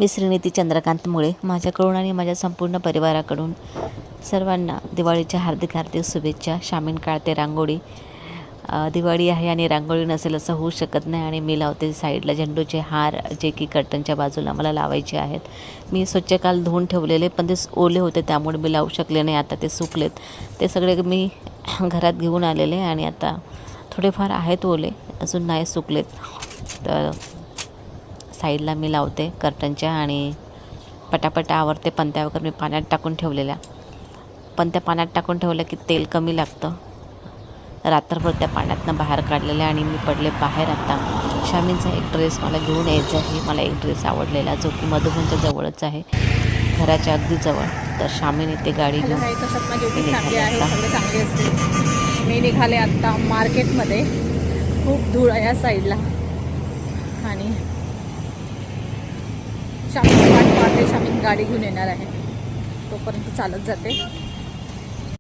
मी श्रीनिधी चंद्रकांत मुळे माझ्याकडून आणि माझ्या संपूर्ण परिवाराकडून सर्वांना दिवाळीच्या हार्दिक हार्दिक शुभेच्छा। शामीन काढते रांगोळी। दिवाळी आहे आणि रांगोळी नसेल असं होऊ शकत नाही आणि मी लावते साईडला झेंडूचे हार, जे की कर्टनच्या बाजूला मला लावायचे आहेत। मी स्वच्छ काल धुवून ठेवलेले, पण ते ओले होते त्यामुळे मी लावू शकले नाही। आता ते सुकलेत, ते सगळे मी घरात घेऊन आलेले आणि आता थोडेफार आहेत ओले, अजून नाही सुकलेत। तर साईडला मी लावते कर्टनच्या आणि पटापटा आवरते। पंत्या वगैरे मी पाण्यात टाकून ठेवलेल्या, पण त्या पाण्यात टाकून ठेवलं की तेल कमी लागतं। रात्रभर त्या पाण्यातनं बाहेर काढलेल्या आणि मी पडले बाहेर। आता शामीनचा एक ड्रेस मला घेऊन यायचा आहे। मला एक ड्रेस आवडलेला जो की मधुबनच्या जवळच आहे, घराच्या अगदी जवळ। तर शामीन येते गाडी घेऊन। मी निघाले आत्ता मार्केटमध्ये, खूप धूळ आहे या साईडला आणि शामीन वाट पाहते। शामीन गाडी घेऊन येणार आहे, तोपर्यंत चालत जाते।